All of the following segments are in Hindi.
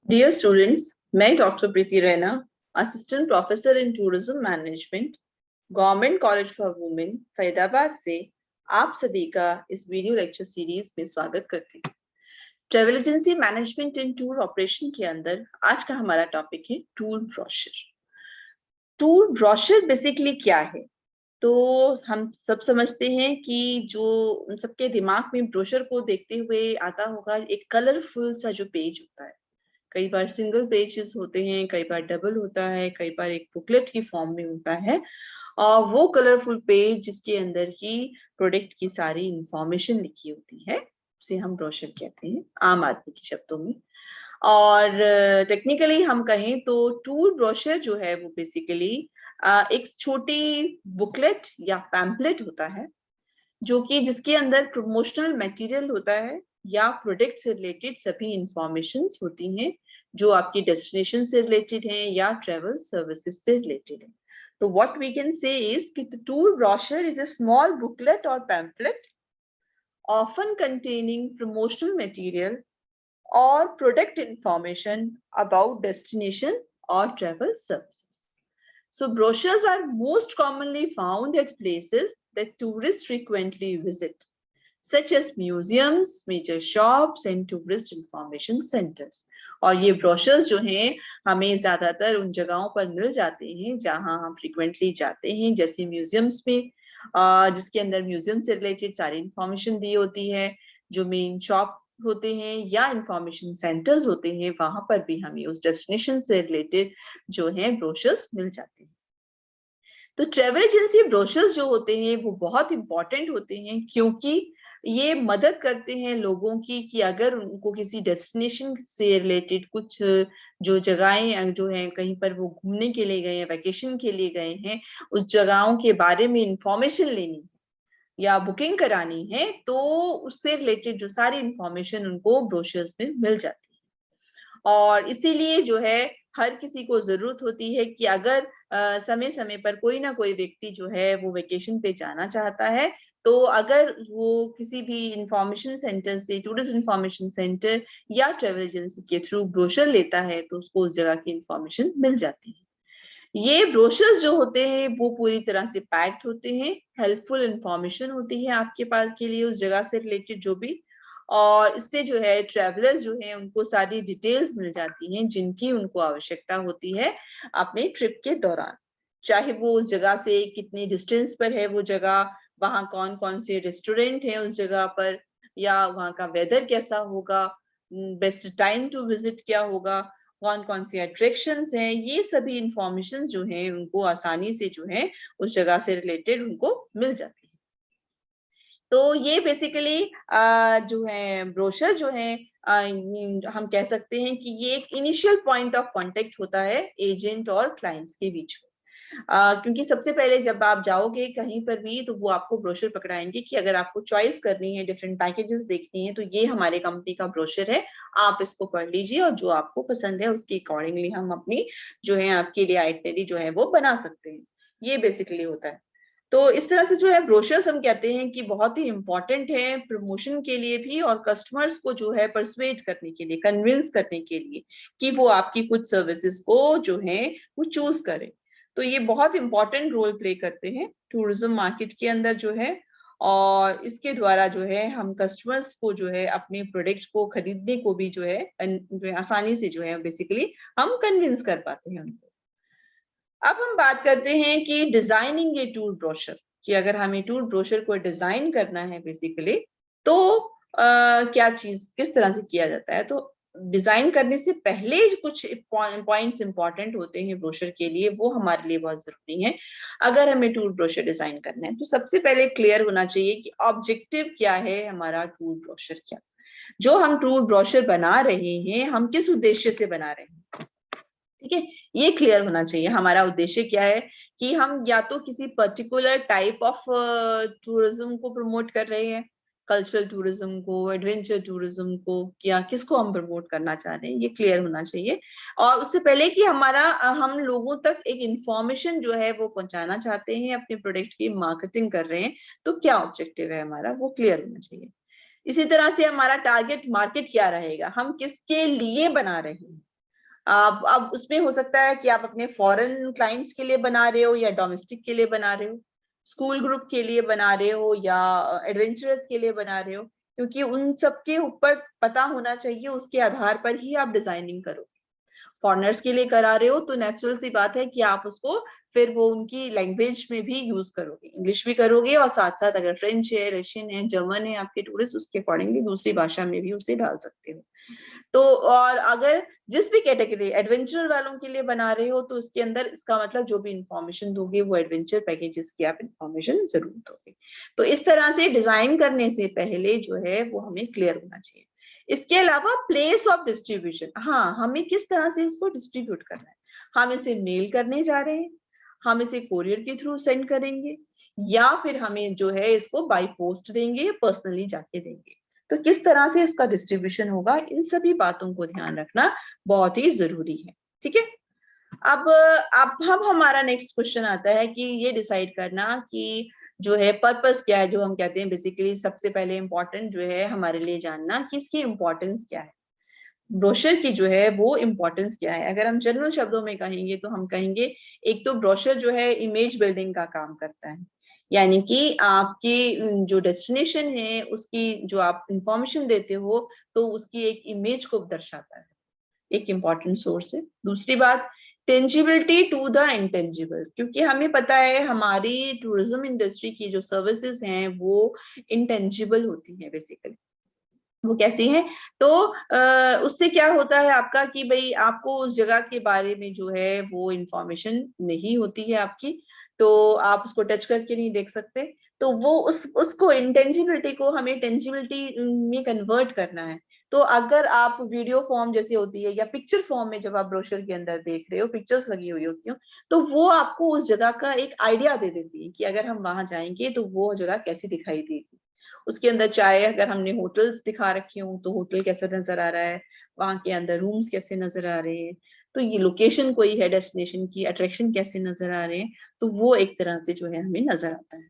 डियर स्टूडेंट्स, मैं doctor Preeti Raina, assistant professor in tourism management, government college for women Faridabad से आप सभी का इस वीडियो लेक्चर सीरीज में स्वागत करती हूँ। ट्रेवल एजेंसी मैनेजमेंट इन टूर ऑपरेशन के अंदर आज का हमारा टॉपिक है tour brochure. Tour brochure basically क्या है? तो हम सब समझते हैं कि जो उन सबके दिमाग में ब्रोशर को देखते हुए आता होगा, एक कलरफुल सा जो पेज होता है। कई बार सिंगल पेजेस होते हैं, कई बार डबल होता है, कई बार एक बुकलेट की फॉर्म में होता है। और वो कलरफुल पेज जिसके अंदर ही प्रोडक्ट की सारी इंफॉर्मेशन लिखी होती है, उसे हम ब्रोशर कहते हैं आम आदमी के शब्दों में। और टेक्निकली हम कहें तो टूर ब्रोशर जो है वो बेसिकली एक छोटी बुकलेट या पैम्पलेट होता है, जो कि जिसके अंदर प्रमोशनल मटेरियल होता है या प्रोडक्ट से रिलेटेड सभी इंफॉर्मेशन होती हैं जो आपकी डेस्टिनेशन से रिलेटेड हैं या ट्रेवल सर्विसेज से रिलेटेड है। तो what we can say is कि the tour brochure is a small booklet और pamphlet often containing promotional material or product information about destination or travel services. So brochures are most commonly found at places that tourists frequently visit, such as museums, major shops and tourist information centers. और ये ब्रोशर्स जो हैं हमें ज्यादातर उन जगहों पर मिल जाते हैं जहां हम फ्रीक्वेंटली जाते हैं, जैसे म्यूजियम्स में, जिसके अंदर म्यूजियम से रिलेटेड सारी इंफॉर्मेशन दी होती है। जो मेन शॉप होते हैं या इंफॉर्मेशन सेंटर्स होते हैं, वहां पर भी हमें उस डेस्टिनेशन से रिलेटेड जो है ब्रोशर्स मिल जाते हैं। तो ट्रेवल एजेंसी ब्रोशर्स जो होते हैं वो बहुत इंपॉर्टेंट होते हैं, क्योंकि ये मदद करते हैं लोगों की कि अगर उनको किसी डेस्टिनेशन से रिलेटेड कुछ जो जगहें जो हैं, कहीं पर वो घूमने के लिए गए हैं, वैकेशन के लिए गए हैं, उस जगहों के बारे में इंफॉर्मेशन लेनी या बुकिंग करानी है, तो उससे रिलेटेड जो सारी इंफॉर्मेशन उनको ब्रोशर्स में मिल जाती है। और इसीलिए जो है हर किसी को जरूरत होती है कि अगर समय समय पर कोई ना कोई व्यक्ति जो है वो वेकेशन पे जाना चाहता है, तो अगर वो किसी भी इंफॉर्मेशन सेंटर से, टूरिस्ट इंफॉर्मेशन सेंटर या ट्रेवल एजेंसी के थ्रू ब्रोशर लेता है, तो उसको उस जगह की इंफॉर्मेशन मिल जाती है। ये ब्रोशर्स जो होते हैं वो पूरी तरह से पैक्ड होते हैं, हेल्पफुल इंफॉर्मेशन होती है आपके पास के लिए उस जगह से रिलेटेड जो भी। और इससे जो है ट्रेवलर्स जो है उनको सारी डिटेल्स मिल जाती हैं जिनकी उनको आवश्यकता होती है अपने ट्रिप के दौरान। चाहे वो उस जगह से कितनी डिस्टेंस पर है वो जगह, वहाँ कौन कौन से रेस्टोरेंट है उस जगह पर, या वहाँ का वेदर कैसा होगा, बेस्ट टाइम टू विजिट क्या होगा, कौन कौन सी अट्रैक्शंस हैं, ये सभी इंफॉर्मेशन जो है उनको आसानी से जो है उस जगह से रिलेटेड उनको मिल जाती है। तो ये बेसिकली जो है ब्रोशर जो है हम कह सकते हैं कि ये एक इनिशियल पॉइंट ऑफ कांटेक्ट होता है एजेंट और क्लाइंट्स के बीच में। क्योंकि सबसे पहले जब आप जाओगे कहीं पर भी तो वो आपको ब्रोशर पकड़ाएंगे कि अगर आपको चॉइस करनी है, डिफरेंट पैकेजेस देखनी है, तो ये हमारे कंपनी का ब्रोशर है, आप इसको पढ़ लीजिए और जो आपको पसंद है उसके अकॉर्डिंगली हम अपनी जो है आपके लिए आइटनरी जो है वो बना सकते हैं। ये बेसिकली होता है। तो इस तरह से जो है ब्रोशर्स हम कहते हैं कि बहुत ही इंपॉर्टेंट है प्रमोशन के लिए भी, और कस्टमर्स को जो है परसुएट करने के लिए, कन्विंस करने के लिए कि वो आपकी कुछ सर्विसेज को जो है वो चूज करें। तो ये बहुत इंपॉर्टेंट रोल प्ले करते हैं टूरिज्म मार्केट के अंदर जो है। और इसके द्वारा जो है हम कस्टमर्स को जो है अपने प्रोडक्ट को खरीदने को भी जो है आसानी से जो है बेसिकली हम कन्विंस कर पाते हैं उनको। अब हम बात करते हैं कि डिजाइनिंग ए टूर ब्रोशर, कि अगर हमें टूर ब्रोशर को डिजाइन करना है बेसिकली, तो क्या चीज किस तरह से किया जाता है। तो डिजाइन करने से पहले कुछ पॉइंट्स इंपॉर्टेंट होते हैं ब्रोशर के लिए, वो हमारे लिए बहुत जरूरी है। अगर हमें टूर ब्रोशर डिजाइन करना है तो सबसे पहले क्लियर होना चाहिए कि ऑब्जेक्टिव क्या है हमारा, टूर ब्रोशर क्या, जो हम टूर ब्रोशर बना रहे हैं हम किस उद्देश्य से बना रहे हैं। ठीक है, ये क्लियर होना चाहिए हमारा उद्देश्य क्या है, कि हम या तो किसी पर्टिकुलर टाइप ऑफ टूरिज्म को प्रमोट कर रहे हैं, कल्चरल टूरिज्म को, एडवेंचर टूरिज्म को, या किसको हम प्रमोट करना चाह रहे हैं, ये क्लियर होना चाहिए। और उससे पहले कि हमारा हम लोगों तक एक इंफॉर्मेशन जो है वो पहुंचाना चाहते हैं, अपने प्रोडक्ट की मार्केटिंग कर रहे हैं, तो क्या ऑब्जेक्टिव है हमारा, वो क्लियर होना चाहिए। इसी तरह से हमारा टारगेट मार्केट क्या रहेगा, हम किसके लिए बना रहे हैं, अब उसमें हो सकता है कि आप अपने फॉरेन क्लाइंट्स के लिए बना रहे हो या डोमेस्टिक के लिए बना रहे हो, स्कूल ग्रुप के लिए बना रहे हो या एडवेंचरर्स के लिए बना रहे हो, क्योंकि उन सब के ऊपर पता होना चाहिए, उसके आधार पर ही आप डिजाइनिंग करो। फॉरेनर्स के लिए करा रहे हो तो नेचुरल सी बात है कि आप उसको फिर वो उनकी लैंग्वेज में भी यूज करोगे, इंग्लिश भी करोगे और साथ साथ अगर फ्रेंच है, रशियन है, जर्मन है आपके टूरिस्ट, उसके अकॉर्डिंगली दूसरी भाषा में भी उसे डाल सकते हो। तो और अगर जिस भी कैटेगरी एडवेंचर वालों के लिए बना रहे हो तो उसके अंदर इसका मतलब जो भी इंफॉर्मेशन दोगे वो एडवेंचर पैकेजेस की आप इंफॉर्मेशन जरूर दोगे। तो इस तरह से डिजाइन करने से पहले जो है वो हमें क्लियर होना चाहिए। इसके अलावा प्लेस ऑफ डिस्ट्रीब्यूशन, हाँ हमें किस तरह से इसको डिस्ट्रीब्यूट करना है, हम इसे मेल करने जा रहे हैं, हम इसे कोरियर के थ्रू सेंड करेंगे, या फिर हमें जो है इसको बाय पोस्ट देंगे या पर्सनली जाके देंगे, तो किस तरह से इसका डिस्ट्रीब्यूशन होगा, इन सभी बातों को ध्यान रखना बहुत ही जरूरी है। ठीक है, अब हमारा नेक्स्ट क्वेश्चन आता है कि ये डिसाइड करना कि जो है पर्पस क्या है, जो हम कहते हैं बेसिकली सबसे पहले इंपॉर्टेंट जो है हमारे लिए जानना कि इसकी इंपॉर्टेंस क्या है, ब्रोशर की जो है वो इंपॉर्टेंस क्या है। अगर हम जनरल शब्दों में कहेंगे तो हम कहेंगे एक तो ब्रोशर जो है इमेज बिल्डिंग का काम करता है, यानी कि आपकी जो डेस्टिनेशन है उसकी जो आप इंफॉर्मेशन देते हो तो उसकी एक इमेज को दर्शाता है, एक इम्पॉर्टेंट सोर्स है। दूसरी बात, टेंजिबिलिटी टू द इंटेंजिबल, क्योंकि हमें पता है हमारी टूरिज्म इंडस्ट्री की जो सर्विसेज हैं वो इंटेंजिबल होती हैं बेसिकली। वो कैसी है, तो उससे क्या होता है आपका कि भाई आपको उस जगह के बारे में जो है वो इंफॉर्मेशन नहीं होती है आपकी, तो आप उसको टच करके नहीं देख सकते, तो वो उसको इंटेंजिबिलिटी को हमें टेंजिबिलिटी में कन्वर्ट करना है। तो अगर आप वीडियो फॉर्म जैसे होती है या पिक्चर फॉर्म में जब आप ब्रोशर के अंदर देख रहे हो, पिक्चर्स लगी हुई होती हो, तो वो आपको उस जगह का एक आइडिया दे देती है कि अगर हम वहां जाएंगे तो वो जगह कैसी दिखाई देगी। उसके अंदर चाहे अगर हमने होटल्स दिखा रखे हो तो होटल कैसा नजर आ रहा है, वहां के अंदर रूम्स कैसे नजर आ रहे हैं, तो ये लोकेशन कोई है डेस्टिनेशन की, अट्रैक्शन कैसे नजर आ रहे हैं, तो वो एक तरह से जो है हमें नजर आता है।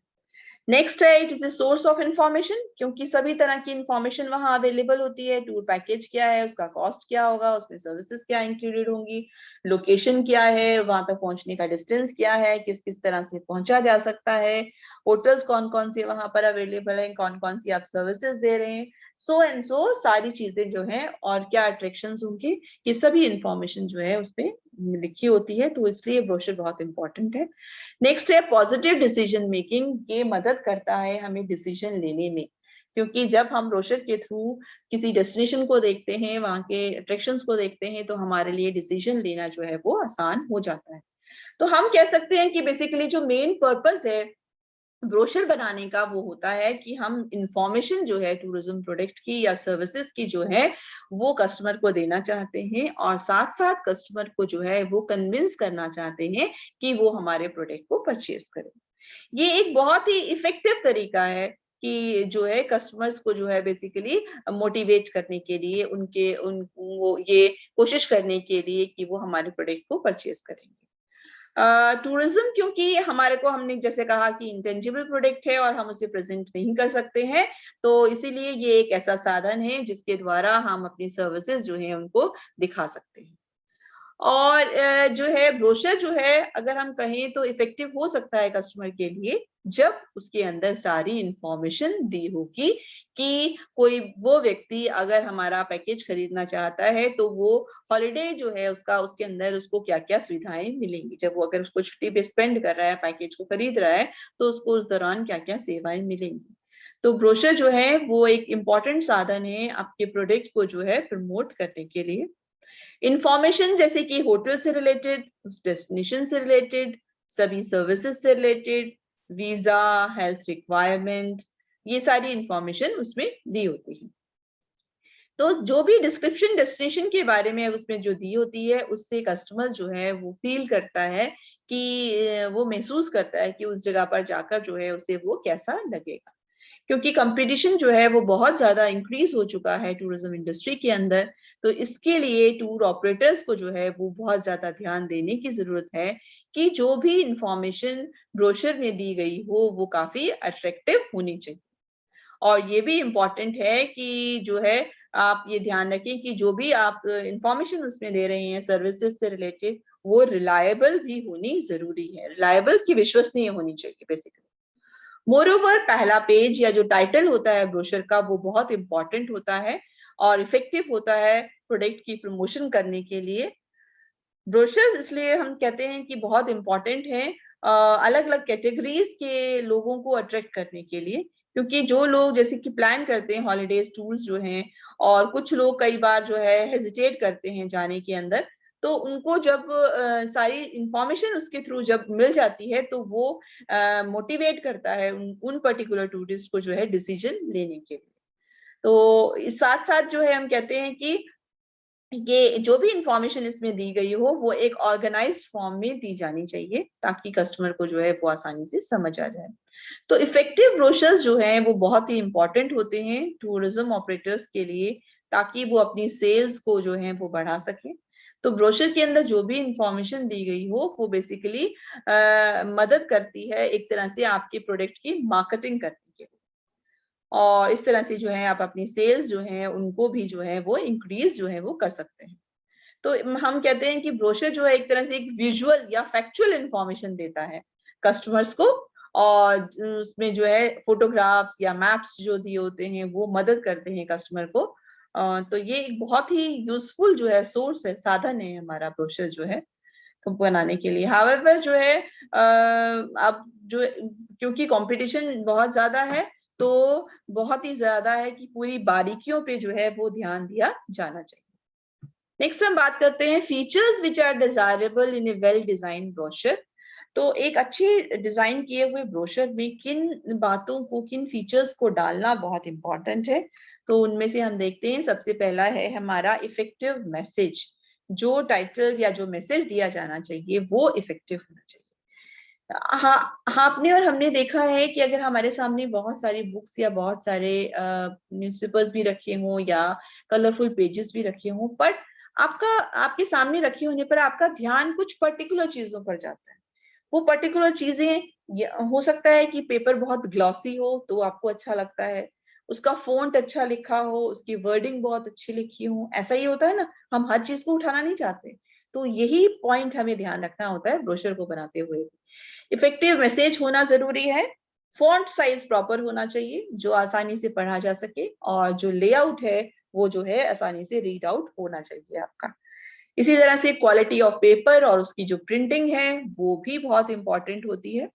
नेक्स्ट है it is a source of information, क्योंकि सभी तरह की इंफॉर्मेशन वहां अवेलेबल होती है। टूर पैकेज क्या है, उसका कॉस्ट क्या होगा, उसमें सर्विसेज क्या इंक्लूडेड होंगी, लोकेशन क्या है, वहां तक पहुंचने का डिस्टेंस क्या है, किस किस तरह से पहुंचा जा सकता है, होटल्स कौन कौन से वहां पर अवेलेबल है, कौन कौन सी आप सर्विसेज दे रहे हैं, सो एंड सो सारी चीजें जो है और क्या अट्रैक्शंस होंगे, ये सभी इंफॉर्मेशन जो है उसमें लिखी होती है, तो इसलिए ब्रोशर बहुत इंपॉर्टेंट है। नेक्स्ट है पॉजिटिव डिसीजन मेकिंग, ये मदद करता है हमें डिसीजन लेने में, क्योंकि जब हम ब्रोशर के थ्रू किसी डेस्टिनेशन को देखते हैं, वहां के अट्रैक्शंस को देखते हैं, तो हमारे लिए डिसीजन लेना जो है वो आसान हो जाता है। तो हम कह सकते हैं कि बेसिकली जो मेन पर्पस है ब्रोशर बनाने का वो होता है कि हम इंफॉर्मेशन जो है टूरिज्म प्रोडक्ट की या सर्विसेज की जो है वो कस्टमर को देना चाहते हैं, और साथ साथ कस्टमर को जो है वो कन्विंस करना चाहते हैं कि वो हमारे प्रोडक्ट को परचेज करें। ये एक बहुत ही इफेक्टिव तरीका है कि जो है कस्टमर्स को जो है बेसिकली मोटिवेट करने के लिए, उनके उन वो ये कोशिश करने के लिए कि वो हमारे प्रोडक्ट को परचेज करेंगे। टूरिज्म क्योंकि हमारे को, हमने जैसे कहा कि इंटेंजिबल प्रोडक्ट है और हम उसे प्रेजेंट नहीं कर सकते हैं, तो इसीलिए ये एक ऐसा साधन है जिसके द्वारा हम अपनी सर्विसेज जो है उनको दिखा सकते हैं। और जो है ब्रोशर जो है अगर हम कहें तो इफेक्टिव हो सकता है कस्टमर के लिए जब उसके अंदर सारी इंफॉर्मेशन दी होगी कि कोई वो व्यक्ति अगर हमारा पैकेज खरीदना चाहता है तो वो हॉलिडे जो है उसका, उसके अंदर उसको क्या क्या सुविधाएं मिलेंगी, जब वो अगर उसको छुट्टी पे स्पेंड कर रहा है, पैकेज को खरीद रहा है, तो उसको उस दौरान क्या क्या सेवाएं मिलेंगी। तो ब्रोशर जो है वो एक इम्पॉर्टेंट साधन है आपके प्रोडक्ट को जो है प्रमोट करने के लिए। इंफॉर्मेशन जैसे कि होटल से रिलेटेड, उस डेस्टिनेशन से रिलेटेड, सभी सर्विसेज से रिलेटेड, वीजा, हेल्थ रिक्वायरमेंट, ये सारी इंफॉर्मेशन उसमें दी होती है। तो जो भी डिस्क्रिप्शन डेस्टिनेशन के बारे में उसमें जो दी होती है उससे कस्टमर जो है वो फील करता है कि वो महसूस करता है कि उस जगह पर जाकर जो है उसे वो कैसा लगेगा, क्योंकि कंपटीशन जो है वो बहुत ज्यादा इंक्रीज हो चुका है टूरिज्म इंडस्ट्री के अंदर। तो इसके लिए टूर ऑपरेटर्स को जो है वो बहुत ज्यादा ध्यान देने की जरूरत है कि जो भी इंफॉर्मेशन ब्रोशर में दी गई हो वो काफी अट्रैक्टिव होनी चाहिए। और ये भी इम्पोर्टेंट है कि जो है आप ये ध्यान रखें कि जो भी आप इंफॉर्मेशन उसमें दे रहे हैं सर्विसेज से रिलेटेड, वो रिलायबल भी होनी जरूरी है, रिलायबल की विश्वसनीय होनी चाहिए बेसिकली। मोरोवर पहला पेज या जो टाइटल होता है ब्रोशर का वो बहुत इंपॉर्टेंट होता है और इफेक्टिव होता है प्रोडक्ट की प्रमोशन करने के लिए। ब्रोशर्स इसलिए हम कहते हैं कि बहुत इंपॉर्टेंट है अलग अलग कैटेगरीज के लोगों को अट्रैक्ट करने के लिए, क्योंकि जो लोग जैसे कि प्लान करते हैं हॉलीडेज टूर्स जो हैं, और कुछ लोग कई बार जो है हेजिटेट करते हैं जाने के अंदर, तो उनको जब सारी इंफॉर्मेशन उसके थ्रू जब मिल जाती है तो वो मोटिवेट करता है उन पर्टिकुलर टूरिस्ट को जो है डिसीजन लेने के लिए। तो इस साथ साथ जो है हम कहते हैं कि ये जो भी इंफॉर्मेशन इसमें दी गई हो वो एक ऑर्गेनाइज्ड फॉर्म में दी जानी चाहिए ताकि कस्टमर को जो है वो आसानी से समझ आ जाए। तो इफेक्टिव ब्रोशर्स जो हैं वो बहुत ही इंपॉर्टेंट होते हैं टूरिज्म ऑपरेटर्स के लिए, ताकि वो अपनी सेल्स को जो है वो बढ़ा सके। तो ब्रोशर के अंदर जो भी इंफॉर्मेशन दी गई हो वो बेसिकली मदद करती है एक तरह से आपके प्रोडक्ट की मार्केटिंग करने के लिए, और इस तरह से जो है आप अपनी सेल्स जो है उनको भी जो है वो इंक्रीज जो है वो कर सकते हैं। तो हम कहते हैं कि ब्रोशर जो है एक तरह से एक विजुअल या फैक्चुअल इंफॉर्मेशन देता है कस्टमर्स को, और उसमें जो है फोटोग्राफ्स या मैप्स जो दिए होते हैं वो मदद करते हैं कस्टमर को। तो ये एक बहुत ही यूजफुल जो है सोर्स है, साधन है हमारा ब्रोशर जो है बनाने के लिए। हावेवर जो है अब जो क्योंकि कंपटीशन बहुत ज्यादा है, तो बहुत ही ज्यादा है कि पूरी बारीकियों पे जो है वो ध्यान दिया जाना चाहिए। नेक्स्ट हम बात करते हैं features which are desirable in a well design brochure. तो एक अच्छे डिजाइन किए हुए ब्रोशर में किन बातों को, किन फीचर्स को डालना बहुत इंपॉर्टेंट है। तो उनमें से हम देखते हैं सबसे पहला है हमारा इफेक्टिव मैसेज। जो टाइटल या जो मैसेज दिया जाना चाहिए वो इफेक्टिव होना चाहिए। हाँ, आपने और हमने देखा है कि अगर हमारे सामने बहुत सारी बुक्स या बहुत सारे न्यूज़पेपर्स भी रखे हों या कलरफुल पेजेस भी रखे हों, पर आपके सामने रखे होने पर आपका ध्यान कुछ पर्टिकुलर चीजों पर जाता है। वो पर्टिकुलर चीजें हो सकता है कि पेपर बहुत ग्लॉसी हो तो आपको अच्छा लगता है, उसका फॉन्ट अच्छा लिखा हो, उसकी वर्डिंग बहुत अच्छी लिखी हो, ऐसा ही होता है ना, हम हर चीज को उठाना नहीं चाहते। तो यही पॉइंट हमें ध्यान रखना होता है ब्रोशर को बनाते हुए। इफेक्टिव मैसेज होना जरूरी है, फॉन्ट साइज प्रॉपर होना चाहिए जो आसानी से पढ़ा जा सके, और जो लेआउट है वो जो है आसानी से रीड आउट होना चाहिए आपका। इसी तरह से क्वालिटी ऑफ पेपर और उसकी जो प्रिंटिंग है वो भी बहुत इंपॉर्टेंट होती है।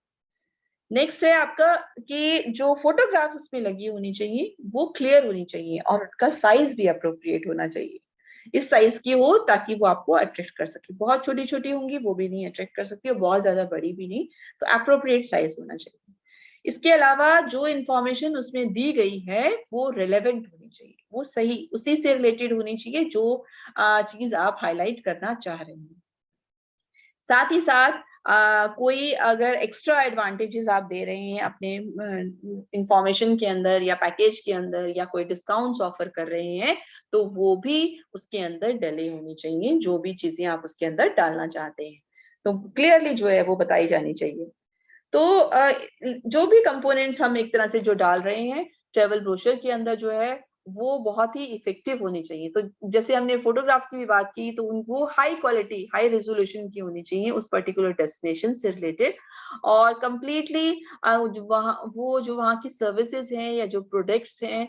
नेक्स्ट है आपका कि जो फोटोग्राफ्स उसमें लगी होनी चाहिए वो क्लियर होनी चाहिए और उनका साइज भी अप्रोप्रिएट होना चाहिए, इस साइज की हो ताकि वो आपको अट्रैक्ट कर सके। बहुत छोटी छोटी होंगी वो भी नहीं अट्रैक्ट कर सकती और बहुत ज्यादा बड़ी भी नहीं, तो अप्रोप्रिएट साइज होना चाहिए। इसके अलावा जो इंफॉर्मेशन उसमें दी गई है वो रिलेवेंट होनी चाहिए, वो सही उसी से रिलेटेड होनी चाहिए जो चीज आप हाईलाइट करना चाह रहे हैं। साथ ही साथ कोई अगर एक्स्ट्रा एडवांटेजेस आप दे रहे हैं अपने इंफॉर्मेशन के अंदर या पैकेज के अंदर, या कोई डिस्काउंट्स ऑफर कर रहे हैं, तो वो भी उसके अंदर डले होनी चाहिए। जो भी चीजें आप उसके अंदर डालना चाहते हैं तो क्लियरली जो है वो बताई जानी चाहिए। तो जो भी कंपोनेंट्स हम एक तरह से जो डाल रहे हैं ट्रेवल ब्रोशर के अंदर जो है वो बहुत ही इफेक्टिव होनी चाहिए। तो जैसे हमने फोटोग्राफ्स की भी बात की, तो वो हाई क्वालिटी हाई रेजोल्यूशन की होनी चाहिए उस पर्टिकुलर डेस्टिनेशन से रिलेटेड, और कंप्लीटली वहाँ वो जो वहाँ की सर्विसेज हैं या जो प्रोडक्ट्स हैं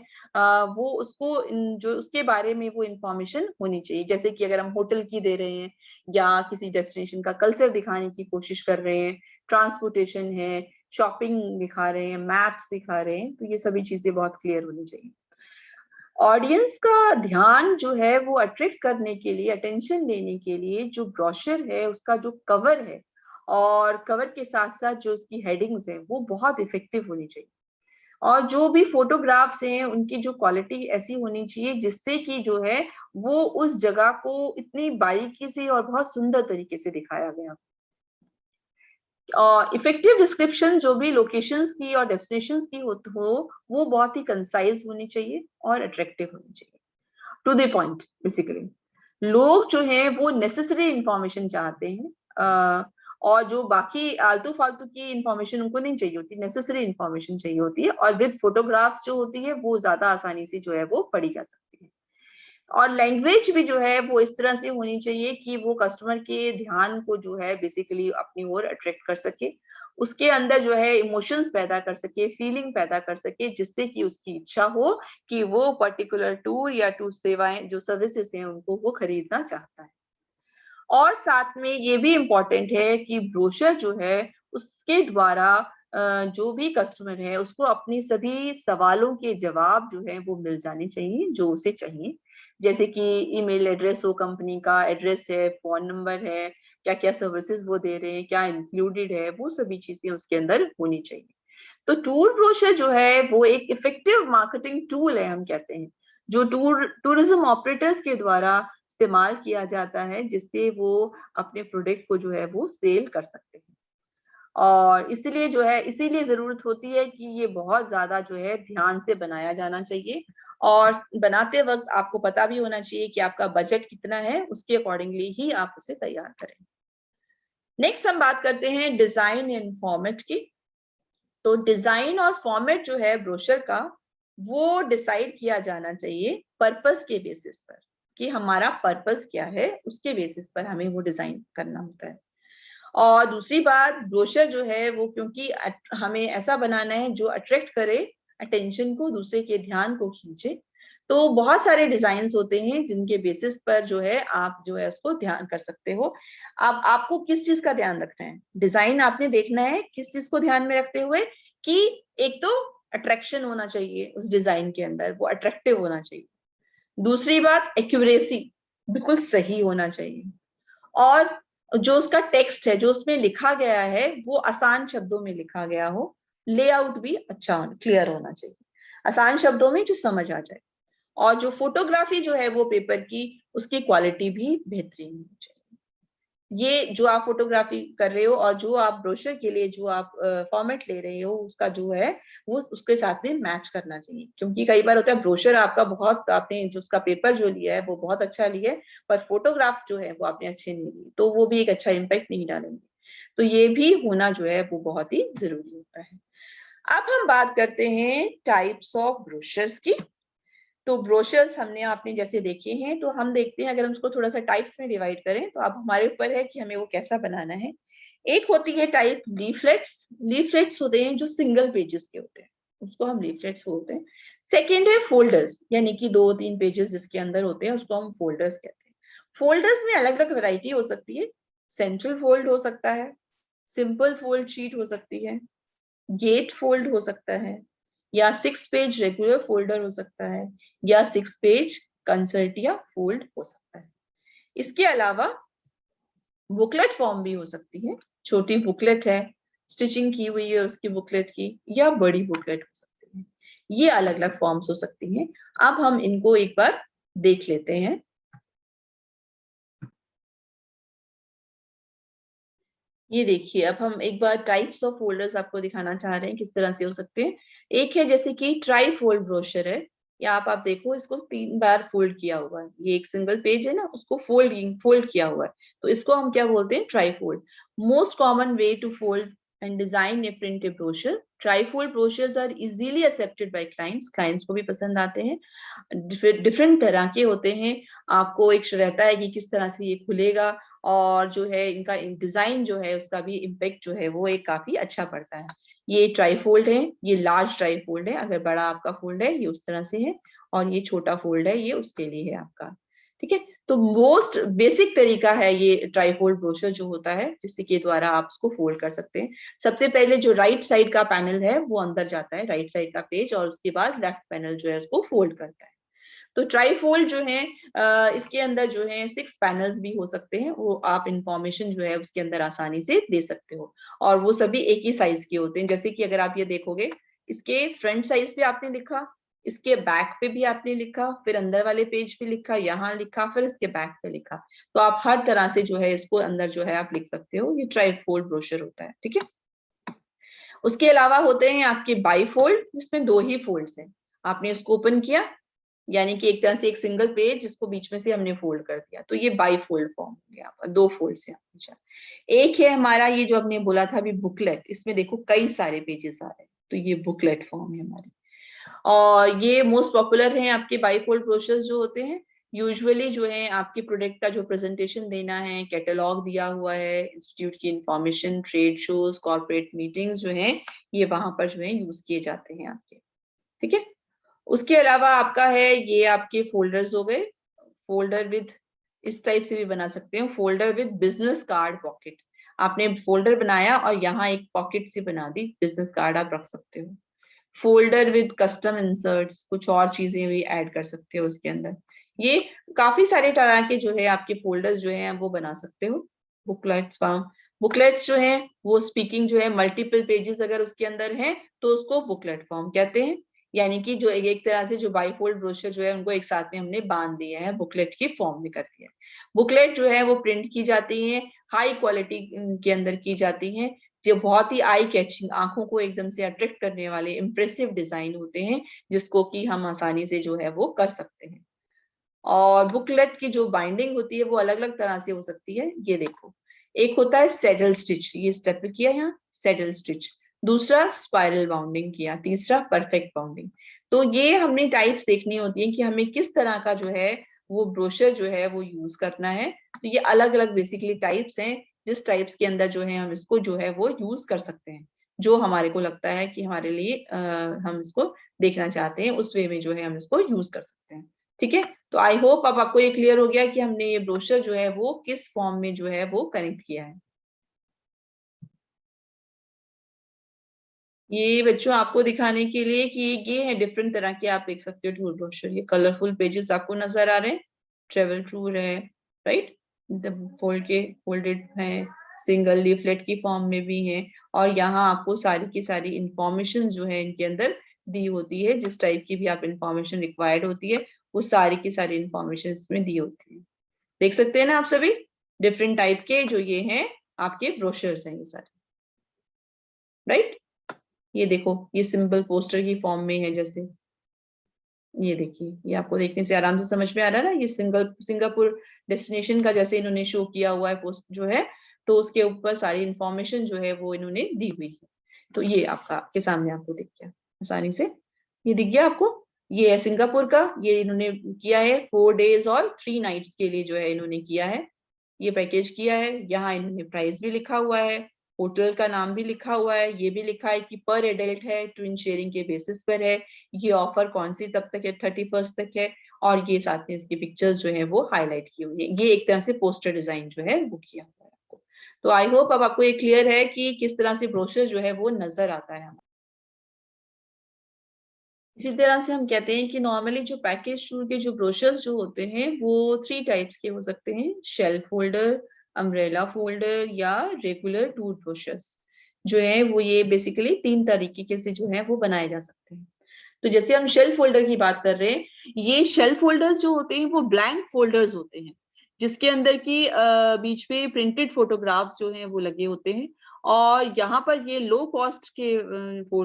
वो उसको जो उसके बारे में वो इंफॉर्मेशन होनी चाहिए। जैसे कि अगर हम होटल की दे रहे हैं या किसी डेस्टिनेशन का कल्चर दिखाने की कोशिश कर रहे हैं, ट्रांसपोर्टेशन है, शॉपिंग दिखा रहे हैं, मैप्स दिखा रहे हैं, तो ये सभी चीजें बहुत क्लियर होनी चाहिए। ऑडियंस का ध्यान जो है वो अट्रैक्ट करने के लिए, अटेंशन लेने के लिए जो ब्रोशर है उसका जो कवर है और कवर के साथ साथ जो उसकी हेडिंग्स है वो बहुत इफेक्टिव होनी चाहिए, और जो भी फोटोग्राफ्स हैं उनकी जो क्वालिटी ऐसी होनी चाहिए जिससे कि जो है वो उस जगह को इतनी बारीकी से और बहुत सुंदर तरीके से दिखाया गया। इफेक्टिव डिस्क्रिप्शन जो भी लोकेशंस की और डेस्टिनेशंस की हो वो बहुत ही कंसाइज होनी चाहिए और अट्रैक्टिव होनी चाहिए, टू द पॉइंट। बेसिकली लोग जो हैं वो नेसेसरी इंफॉर्मेशन चाहते हैं, और जो बाकी आलतू फालतू की इंफॉर्मेशन उनको नहीं चाहिए होती, नेसेसरी इंफॉर्मेशन चाहिए होती है, और विद फोटोग्राफ्स जो होती है वो ज्यादा आसानी से जो है वो पढ़ी जा सकती है। और लैंग्वेज भी जो है वो इस तरह से होनी चाहिए कि वो कस्टमर के ध्यान को जो है बेसिकली अपनी ओर अट्रैक्ट कर सके, उसके अंदर जो है इमोशंस पैदा कर सके, फीलिंग पैदा कर सके, जिससे कि उसकी इच्छा हो कि वो पर्टिकुलर टूर या टूर सेवाएं जो सर्विसेज हैं उनको वो खरीदना चाहता है। और साथ में ये भी इम्पोर्टेंट है कि ब्रोशर जो है उसके द्वारा जो भी कस्टमर है उसको अपनी सभी सवालों के जवाब जो है वो मिल जाने चाहिए जो उसे चाहिए, जैसे कि ईमेल एड्रेस हो, कंपनी का एड्रेस है, फोन नंबर है, क्या क्या सर्विसेज वो दे रहे हैं, क्या इंक्लूडेड है, वो सभी चीजें उसके अंदर होनी चाहिए। तो टूर ब्रोशर जो है वो एक इफेक्टिव मार्केटिंग टूल है, हम कहते हैं, जो टूरिज्म ऑपरेटर्स के द्वारा इस्तेमाल किया जाता है, जिससे वो अपने प्रोडक्ट को जो है वो सेल कर सकते हैं। और इसलिए जो है इसीलिए जरूरत होती है कि ये बहुत ज्यादा जो है ध्यान से बनाया जाना चाहिए, और बनाते वक्त आपको पता भी होना चाहिए कि आपका बजट कितना है, उसके अकॉर्डिंगली ही आप उसे तैयार करें। नेक्स्ट हम बात करते हैं डिजाइन एंड फॉर्मेट की। तो डिजाइन और फॉर्मेट जो है ब्रोशर का वो डिसाइड किया जाना चाहिए पर्पस के बेसिस पर, कि हमारा पर्पस क्या है, उसके बेसिस पर हमें वो डिजाइन करना होता है। और दूसरी बात, ब्रोशर जो है वो क्योंकि हमें ऐसा बनाना है जो अट्रैक्ट करे अटेंशन को, दूसरे के ध्यान को खींचे, तो बहुत सारे डिजाइन होते हैं जिनके बेसिस पर जो है आप जो है उसको ध्यान कर सकते हो। अब आपको किस चीज का ध्यान रखना है, डिजाइन आपने देखना है किस चीज को ध्यान में रखते हुए, कि एक तो अट्रैक्शन होना चाहिए उस डिजाइन के अंदर, वो अट्रैक्टिव होना चाहिए। दूसरी बात, एक्यूरेसी, बिल्कुल सही होना चाहिए। और जो उसका टेक्स्ट है, जो उसमें लिखा गया है, वो आसान शब्दों में लिखा गया हो, लेआउट भी अच्छा क्लियर होना चाहिए, आसान शब्दों में जो समझ आ जाए। और जो फोटोग्राफी जो है वो पेपर की, उसकी क्वालिटी भी बेहतरीन होनी चाहिए। ये जो आप फोटोग्राफी कर रहे हो और जो आप ब्रोशर के लिए जो आप फॉर्मेट ले रहे हो, उसका जो है वो उसके साथ में मैच करना चाहिए। क्योंकि कई बार होता है ब्रोशर आपका बहुत, आपने जो उसका पेपर जो लिया है वो बहुत अच्छा लिया है, पर फोटोग्राफ जो है वो आपने अच्छे नहीं लिए, तो वो भी एक अच्छा इम्पैक्ट नहीं डालेंगे। तो ये भी होना जो है वो बहुत ही जरूरी होता है। अब हम बात करते हैं टाइप्स ऑफ ब्रोशर्स की। तो ब्रोशर्स हमने आपने जैसे देखे हैं, तो हम देखते हैं अगर हम उसको थोड़ा सा टाइप्स में डिवाइड करें, तो अब हमारे ऊपर है कि हमें वो कैसा बनाना है। एक होती है टाइप लीफलेट्स। लीफलेट्स होते हैं जो सिंगल पेजेस के होते हैं, उसको हम लीफलेट्स बोलते हैं। सेकेंड है फोल्डर्स, यानी कि 2-3 पेजेस जिसके अंदर होते हैं, उसको हम फोल्डर्स कहते हैं। फोल्डर्स में अलग अलग वैरायटी हो सकती है, सेंट्रल फोल्ड हो सकता है, सिंपल फोल्ड शीट हो सकती है, गेट फोल्ड हो सकता है, या 6 पेज रेगुलर फोल्डर हो सकता है, या 6 पेज कंसर्टिया फोल्ड हो सकता है। इसके अलावा बुकलेट फॉर्म भी हो सकती है, छोटी बुकलेट है, स्टिचिंग की हुई है उसकी बुकलेट की, या बड़ी बुकलेट हो सकती है। ये अलग अलग फॉर्म्स हो सकती हैं। अब हम इनको एक बार देख लेते हैं। ये देखिए, अब हम एक बार टाइप्स ऑफ फोल्डर्स आपको दिखाना चाह रहे हैं किस तरह से हो सकते हैं। एक है जैसे कि ट्राई फोल्ड ब्रोशर है, या आप देखो इसको 3 बार फोल्ड किया हुआ है, ये एक सिंगल पेज है ना, उसको फोल्ड किया हुआ है, तो इसको हम क्या बोलते हैं, trifold. Most common way to fold and design a printed brochure. Trifold brochures are easily accepted by clients, clients को भी पसंद आते हैं। डिफरेंट तरह के होते हैं, आपको एक रहता है कि किस तरह से ये खुलेगा, और जो है इनका डिजाइन जो है उसका भी इम्पेक्ट जो है वो एक काफी अच्छा पड़ता है। ये ट्राईफोल्ड है, ये लार्ज ट्राईफोल्ड है, अगर बड़ा आपका फोल्ड है ये उस तरह से है, और ये छोटा फोल्ड है ये उसके लिए है आपका। ठीक है, तो मोस्ट बेसिक तरीका है ये ट्राईफोल्ड ब्रोशर जो होता है, जिसके द्वारा आप उसको फोल्ड कर सकते हैं। सबसे पहले जो राइट साइड का पैनल है वो अंदर जाता है, राइट साइड का पेज, और उसके बाद लेफ्ट पैनल जो है उसको फोल्ड करता है। तो ट्राईफोल्ड जो है इसके अंदर जो है 6 पैनल्स भी हो सकते हैं, वो आप इंफॉर्मेशन जो है उसके अंदर आसानी से दे सकते हो, और वो सभी एक ही साइज के होते हैं। जैसे कि अगर आप ये देखोगे, इसके फ्रंट साइज पे आपने लिखा, इसके बैक पे भी आपने लिखा, फिर अंदर वाले पेज पे लिखा, यहाँ लिखा, फिर इसके बैक पे लिखा, तो आप हर तरह से जो है इसको अंदर जो है आप लिख सकते हो। ये ट्राईफोल्ड ब्रोशर होता है। ठीक है, उसके अलावा होते हैं आपके बाईफोल्ड, जिसमें 2 ही फोल्ड्स हैं। आपने इसको ओपन किया, यानी कि एक तरह से एक सिंगल पेज जिसको बीच में से हमने फोल्ड कर दिया, तो ये बाई फोल्ड फॉर्म हो गया आपका, 2 फोल्ड से हमेशा। एक है हमारा ये जो हमने बोला था अभी बुकलेट, इसमें देखो कई सारे पेजेस आ रहे हैं, तो ये बुकलेट फॉर्म है हमारी। और ये मोस्ट पॉपुलर हैं आपके बाई फोल्ड ब्रोशर्स जो होते हैं, यूजुअली जो है आपके प्रोडक्ट का जो प्रेजेंटेशन देना है, कैटलॉग दिया हुआ है, इंस्टीट्यूट की information, trade shows, corporate meetings जो है ये वहां पर जो है यूज किए जाते हैं आपके। ठीक है, उसके अलावा आपका है ये आपके फोल्डर्स हो गए। फोल्डर विद इस टाइप से भी बना सकते हो, folder with business card pocket. आपने फोल्डर बनाया और यहाँ एक पॉकेट सी बना दी, बिजनेस कार्ड आप रख सकते हो। फोल्डर विद कस्टम इंसर्ट्स, कुछ और चीजें भी ऐड कर सकते हो उसके अंदर। ये काफी सारे तरह के जो है आपके फोल्डर्स जो है वो बना सकते हो। बुकलेट्स फॉर्म, बुकलेट्स जो है वो स्पीकिंग जो है मल्टीपल पेजेस अगर उसके अंदर है तो उसको बुकलेट फॉर्म कहते हैं। यानी कि जो एक तरह से जो बाईफोल्ड ब्रोशर जो है उनको एक साथ में हमने बांध दिया है, बुकलेट की फॉर्म में कर दिया है। बुकलेट जो है वो प्रिंट की जाती है, हाई क्वालिटी के अंदर की जाती है, जो बहुत ही आई कैचिंग, आंखों को एकदम से अट्रैक्ट करने वाले इंप्रेसिव डिजाइन होते हैं, जिसको कि हम आसानी से जो है वो कर सकते हैं। और बुकलेट की जो बाइंडिंग होती है वो अलग अलग तरह से हो सकती है। ये देखो, एक होता है सैडल स्टिच, ये स्टेप किया यहाँ सैडल स्टिच, दूसरा स्पाइरल बाउंडिंग किया, तीसरा परफेक्ट बाउंडिंग। तो ये हमने टाइप्स देखनी होती है कि हमें किस तरह का जो है वो ब्रोशर जो है वो यूज करना है। तो ये अलग अलग बेसिकली टाइप्स हैं, जिस टाइप्स के अंदर जो है हम इसको जो है वो यूज कर सकते हैं, जो हमारे को लगता है कि हमारे लिए हम इसको देखना चाहते हैं उस वे में जो है हम इसको यूज कर सकते हैं। ठीक है, तो आई होप अब आपको ये क्लियर हो गया कि हमने ये ब्रोशर जो है वो किस फॉर्म में जो है वो कनेक्ट किया है। ये बच्चों आपको दिखाने के लिए कि ये है डिफरेंट तरह के, आप देख सकते हो टूर ब्रोशर, ये कलरफुल पेजेस आपको नजर आ रहे हैं, ट्रेवल टूर है, राइट, फोल्डेड है, सिंगल लीफलेट की फॉर्म में भी है, और यहाँ आपको सारी की सारी इंफॉर्मेशन जो है इनके अंदर दी होती है, जिस टाइप की भी आप इंफॉर्मेशन रिक्वायर्ड होती है वो सारी की सारी इंफॉर्मेशन इसमें दी होती है। देख सकते हैं ना आप सभी, डिफरेंट टाइप के जो ये हैं आपके ब्रोशर्स हैं ये सारे, राइट। ये देखो, ये सिंपल पोस्टर की फॉर्म में है, जैसे ये देखिए, ये आपको देखने से आराम से समझ में आ रहा है ना, ये सिंगापुर डेस्टिनेशन का जैसे इन्होंने शो किया हुआ है पोस्ट जो है, तो उसके ऊपर सारी इंफॉर्मेशन जो है वो इन्होंने दी हुई है। तो ये आपका के सामने आपको दिख गया आसानी से, ये दिख गया आपको। ये है सिंगापुर का, ये इन्होंने किया है 4 days और 3 nights के लिए जो है इन्होंने किया है, ये पैकेज किया है। यहाँ इन्होंने प्राइस भी लिखा हुआ है, होटल का नाम भी लिखा हुआ है, ये भी लिखा है कि पर एडल्ट है, ट्विन शेयरिंग के बेसिस पर है, ये ऑफर कौन सी तब तक है, 31st तक है, और ये साथ में इसकी पिक्चर्स जो है वो हाईलाइट की हुई है। ये एक तरह से पोस्टर डिजाइन जो है वो किया हुआ है आपको। तो आई होप अब आपको ये क्लियर है कि किस तरह से ब्रोशर जो है वो नजर आता है। इसी तरह से हम कहते हैं कि नॉर्मली जो पैकेज टूर के जो ब्रोशर्स जो होते हैं वो 3 टाइप्स के हो सकते हैं, शेल्फ होल्डर, अम्ब्रेला फोल्डर या रेगुलर टूर ब्रोशर्स जो है वो, ये बेसिकली 3 तरीके के से जो है वो बनाए जा सकते हैं। तो जैसे हम शेल्फ फोल्डर की बात कर रहे हैं, ये शेल्फ फोल्डर्स जो होते हैं वो ब्लैंक फोल्डर्स होते हैं, जिसके अंदर की बीच में प्रिंटेड फोटोग्राफ्स जो हैं वो लगे होते हैं, और यहाँ पर ये लो कॉस्ट के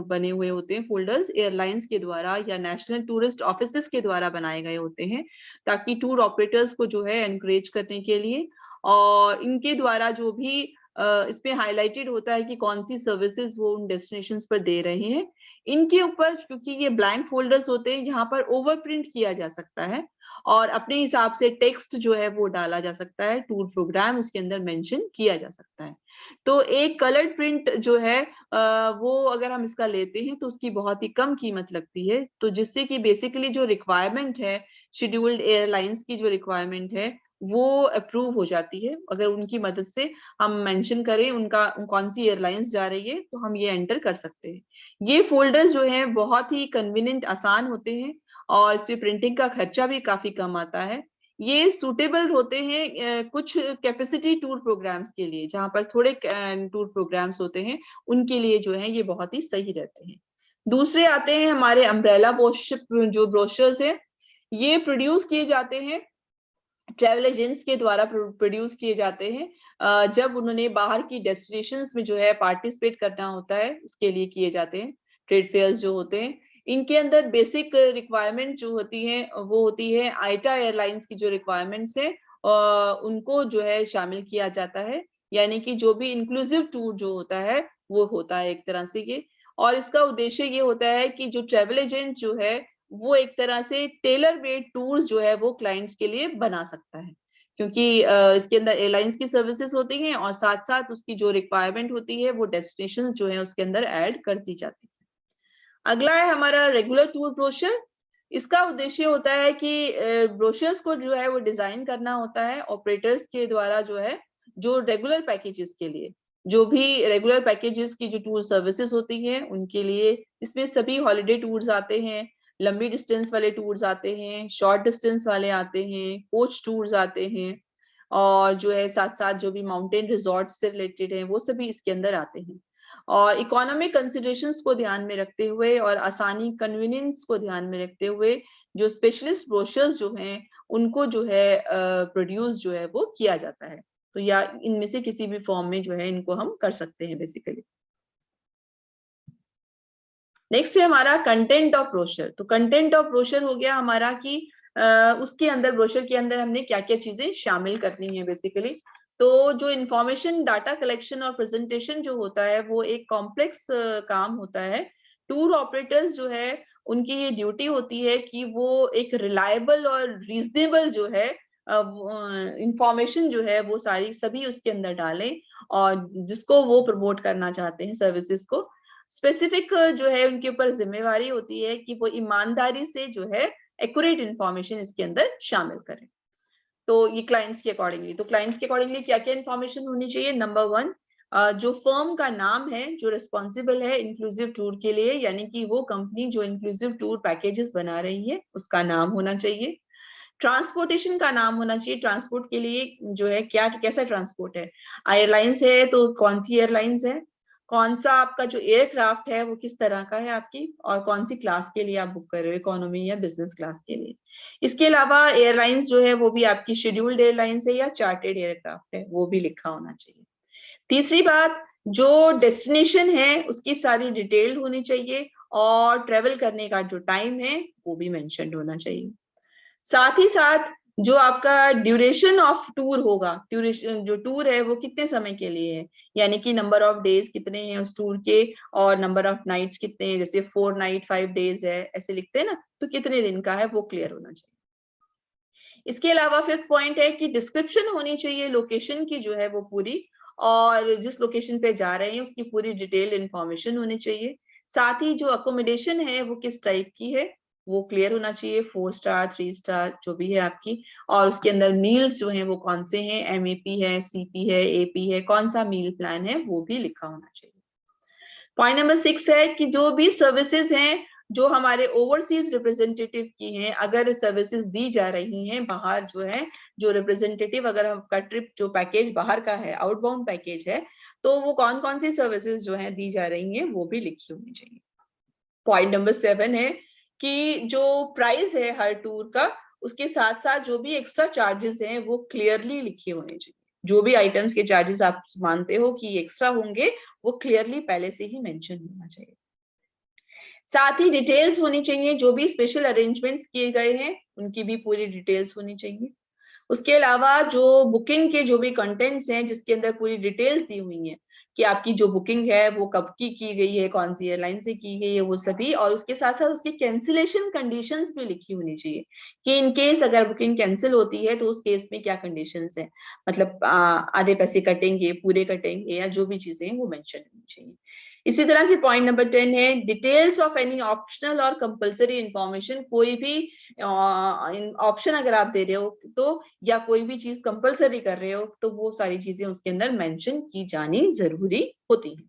बने हुए होते हैं फोल्डर्स, एयरलाइंस के द्वारा या नेशनल टूरिस्ट ऑफिसेस के द्वारा बनाए गए होते हैं, ताकि टूर ऑपरेटर्स को जो है एनकरेज करने के लिए, और इनके द्वारा जो भी इसमें हाईलाइटेड होता है कि कौन सी सर्विसेज वो उन डेस्टिनेशंस पर दे रहे हैं। इनके ऊपर क्योंकि ये ब्लैंक फोल्डर्स होते हैं, यहाँ पर ओवर प्रिंट किया जा सकता है और अपने हिसाब से टेक्स्ट जो है वो डाला जा सकता है, टूर प्रोग्राम उसके अंदर मेंशन किया जा सकता है। तो एक कलर्ड प्रिंट जो है वो अगर हम इसका लेते हैं तो उसकी बहुत ही कम कीमत लगती है, तो जिससे कि बेसिकली जो रिक्वायरमेंट है शेड्यूल्ड एयरलाइंस की, जो रिक्वायरमेंट है वो अप्रूव हो जाती है। अगर उनकी मदद से हम मेंशन करें उनका कौन सी एयरलाइंस जा रही है, तो हम ये एंटर कर सकते हैं। ये फोल्डर्स जो हैं बहुत ही कन्वीनियंट, आसान होते हैं, और इस पे प्रिंटिंग का खर्चा भी काफी कम आता है। ये सूटेबल होते हैं कुछ कैपेसिटी टूर प्रोग्राम्स के लिए, जहां पर थोड़े टूर प्रोग्राम्स होते हैं उनके लिए जो है ये बहुत ही सही रहते हैं। दूसरे आते हैं हमारे अम्ब्रेला जो ब्रोशर्स है, ये प्रोड्यूस किए जाते हैं, ट्रैवल एजेंट्स के द्वारा प्रोड्यूस किए जाते हैं, जब उन्होंने बाहर की डेस्टिनेशंस में जो है पार्टिसिपेट करना होता है उसके लिए किए जाते हैं। ट्रेड फेयर्स जो होते हैं, इनके अंदर बेसिक रिक्वायरमेंट जो होती है वो होती है आइटा एयरलाइंस की जो रिक्वायरमेंट्स है उनको जो है शामिल किया जाता है, यानी कि जो भी इंक्लूसिव टूर जो होता है वो होता है एक तरह से ये। और इसका उद्देश्य ये होता है कि जो ट्रैवल एजेंट जो है वो एक तरह से टेलर मेड टूर्स जो है वो क्लाइंट्स के लिए बना सकता है, क्योंकि इसके अंदर एयरलाइंस की सर्विसेज होती हैं और साथ साथ उसकी जो रिक्वायरमेंट होती है वो डेस्टिनेशंस जो है उसके अंदर ऐड करती जाती है। अगला है हमारा रेगुलर टूर ब्रोशर। इसका उद्देश्य होता है कि ब्रोशर्स को जो है वो डिजाइन करना होता है ऑपरेटर्स के द्वारा, जो है जो रेगुलर पैकेजेस के लिए, जो भी रेगुलर पैकेजेस की जो टूर सर्विसेज होती हैं उनके लिए। इसमें सभी हॉलिडे टूर्स आते हैं, लंबी डिस्टेंस वाले टूर्स आते हैं, शॉर्ट डिस्टेंस वाले आते हैं, कोच टूर्स आते हैं, और जो है साथ साथ जो भी माउंटेन रिजॉर्ट से रिलेटेड है वो सभी इसके अंदर आते हैं। और इकोनॉमिक कंसिडरेशंस को ध्यान में रखते हुए और आसानी कन्वीनियंस को ध्यान में रखते हुए जो स्पेशलिस्ट ब्रोशर्स जो हैं उनको जो है प्रोड्यूस जो है वो किया जाता है। तो या इनमें से किसी भी फॉर्म में जो है इनको हम कर सकते हैं बेसिकली। नेक्स्ट है हमारा कंटेंट ऑफ ब्रोशर। तो कंटेंट ऑफ ब्रोशर हो गया हमारा कि उसके अंदर, ब्रोशर के अंदर हमने क्या क्या चीजें शामिल करनी है बेसिकली। तो जो इंफॉर्मेशन डाटा कलेक्शन और प्रेजेंटेशन जो होता है वो एक कॉम्प्लेक्स काम होता है। टूर ऑपरेटर्स जो है उनकी ये ड्यूटी होती है कि वो एक रिलायबल और रीजनेबल जो है इंफॉर्मेशन जो है वो सारी सभी उसके अंदर डालें, और जिसको वो प्रमोट करना चाहते हैं सर्विसेज को, स्पेसिफिक जो है उनके ऊपर जिम्मेवारी होती है कि वो ईमानदारी से जो है एक्यूरेट इंफॉर्मेशन इसके अंदर शामिल करें। तो ये क्लाइंट्स के अकॉर्डिंगली, तो क्लाइंट्स के अकॉर्डिंगली क्या क्या इंफॉर्मेशन होनी चाहिए। नंबर 1, जो फर्म का नाम है जो रिस्पॉन्सिबल है इंक्लूसिव टूर के लिए, यानी कि वो कंपनी जो इंक्लूसिव टूर पैकेजेस बना रही है उसका नाम होना चाहिए। ट्रांसपोर्टेशन का नाम होना चाहिए, ट्रांसपोर्ट के लिए जो है क्या कैसा ट्रांसपोर्ट है। एयरलाइंस है तो कौन सी एयरलाइंस है, कौन सा आपका जो एयरक्राफ्ट है वो किस तरह का है आपकी, और कौन सी क्लास के लिए आप बुक कर रहे हो, इकोनॉमी या बिजनेस क्लास के लिए। इसके अलावा एयरलाइंस जो है वो भी आपकी शेड्यूल्ड एयरलाइंस है या चार्टेड एयरक्राफ्ट है, वो भी लिखा होना चाहिए। तीसरी बात, जो डेस्टिनेशन है उसकी सारी डिटेल होनी चाहिए, और ट्रेवल करने का जो टाइम है वो भी मेंशन्ड होना चाहिए। साथ ही साथ जो आपका ड्यूरेशन ऑफ टूर होगा, ड्यूरेशन जो टूर है वो कितने समय के लिए है, यानी कि नंबर ऑफ डेज कितने हैं उस टूर के, और नंबर ऑफ नाइट्स कितने हैं, जैसे 4 नाइट 5 डेज है ऐसे लिखते हैं ना, तो कितने दिन का है वो क्लियर होना चाहिए। इसके अलावा फिफ्थ पॉइंट है कि डिस्क्रिप्शन होनी चाहिए लोकेशन की जो है वो पूरी, और जिस लोकेशन पे जा रहे हैं उसकी पूरी डिटेल्ड इंफॉर्मेशन होनी चाहिए। साथ ही जो अकोमोडेशन है वो किस टाइप की है वो क्लियर होना चाहिए, 4 स्टार 3 स्टार जो भी है आपकी, और उसके अंदर मील्स जो हैं वो कौन से हैं, एमएपी है, सीपी है, एपी है, कौन सा मील प्लान है वो भी लिखा होना चाहिए। पॉइंट नंबर 6 है कि जो भी सर्विसेज हैं जो हमारे ओवरसीज रिप्रेजेंटेटिव की हैं, अगर सर्विसेज दी जा रही हैं बाहर जो है, जो रिप्रेजेंटेटिव अगर आपका ट्रिप जो पैकेज बाहर का है, आउटबाउंड पैकेज है, तो वो कौन कौन सी सर्विसेज जो है दी जा रही हैं वो भी लिखी होनी चाहिए। पॉइंट नंबर 7 है कि जो प्राइस है हर टूर का, उसके साथ साथ जो भी एक्स्ट्रा चार्जेस हैं वो क्लियरली लिखे होने चाहिए। जो भी आइटम्स के चार्जेस आप मानते हो कि एक्स्ट्रा होंगे वो क्लियरली पहले से ही मेंशन होना चाहिए। साथ ही डिटेल्स होनी चाहिए, जो भी स्पेशल अरेंजमेंट्स किए गए हैं उनकी भी पूरी डिटेल्स होनी चाहिए। उसके अलावा जो बुकिंग के जो भी कंटेंट्स हैं जिसके अंदर पूरी डिटेल्स दी हुई हैं कि आपकी जो बुकिंग है वो कब की गई है, कौन सी एयरलाइन से की गई है, वो सभी, और उसके साथ साथ उसकी कैंसिलेशन कंडीशंस भी लिखी होनी चाहिए कि इन केस अगर बुकिंग कैंसिल होती है तो उस केस में क्या कंडीशंस है, मतलब आधे पैसे कटेंगे, पूरे कटेंगे, या जो भी चीजें हैं वो मेंशन होनी चाहिए। इसी तरह से पॉइंट नंबर 10 है डिटेल्स ऑफ एनी ऑप्शनल और कंपलसरी इंफॉर्मेशन। कोई भी ऑप्शन अगर आप दे रहे हो तो, या कोई भी चीज कंपलसरी कर रहे हो तो वो सारी चीजें उसके अंदर मेंशन की जानी जरूरी होती है।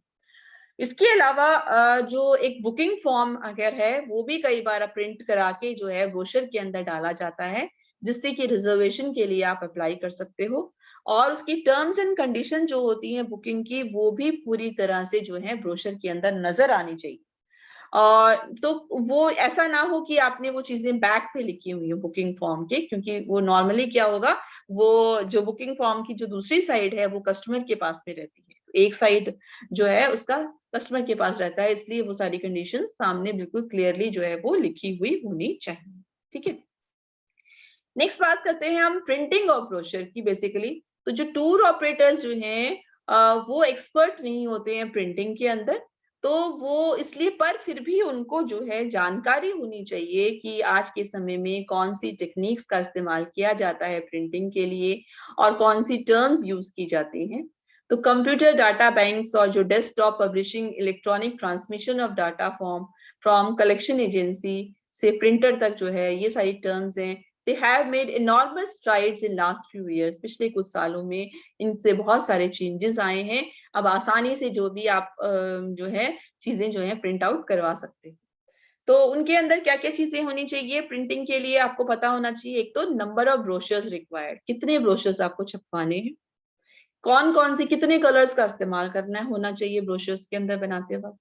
इसके अलावा जो एक बुकिंग फॉर्म अगर है वो भी कई बार प्रिंट करा के जो है ब्रोशर के अंदर डाला जाता है, जिससे कि रिजर्वेशन के लिए आप अप्लाई कर सकते हो, और उसकी टर्म्स एंड कंडीशन जो होती है बुकिंग की वो भी पूरी तरह से जो है ब्रोशर के अंदर नजर आनी चाहिए। और तो वो ऐसा ना हो कि आपने वो चीजें बैक पे लिखी हुई हो बुकिंग फॉर्म के, क्योंकि वो नॉर्मली क्या होगा, वो जो बुकिंग फॉर्म की जो दूसरी साइड है वो कस्टमर के पास में रहती है, एक साइड जो है उसका कस्टमर के पास रहता है, इसलिए वो सारी कंडीशन सामने बिल्कुल क्लियरली जो है वो लिखी हुई होनी चाहिए। ठीक है, नेक्स्ट बात करते हैं हम प्रिंटिंग ऑफ ब्रोशर की बेसिकली। तो जो टूर ऑपरेटर्स जो हैं वो एक्सपर्ट नहीं होते हैं प्रिंटिंग के अंदर, तो वो इसलिए, पर फिर भी उनको जो है जानकारी होनी चाहिए कि आज के समय में कौन सी टेक्निक्स का इस्तेमाल किया जाता है प्रिंटिंग के लिए और कौन सी टर्म्स यूज की जाती हैं। तो कंप्यूटर डाटा बैंक्स और जो desktop publishing, electronic transmission of data from collection agency से प्रिंटर तक जो है, ये सारी टर्म्स हैं। They have made enormous strides in last few years। पिछले कुछ सालों में इनसे बहुत सारे चेंजेस आए हैं। अब आसानी से जो भी आप जो है चीजें जो है प्रिंट आउट करवा सकते हैं। तो उनके अंदर क्या क्या चीजें होनी चाहिए प्रिंटिंग के लिए, आपको पता होना चाहिए। एक तो नंबर ऑफ ब्रोशर्स रिक्वायर्ड, कितने ब्रोशर्स आपको छपवाने हैं, कौन कौन से कितने कलर्स का इस्तेमाल करना है होना चाहिए ब्रोशर्स के अंदर बनाते वक्त।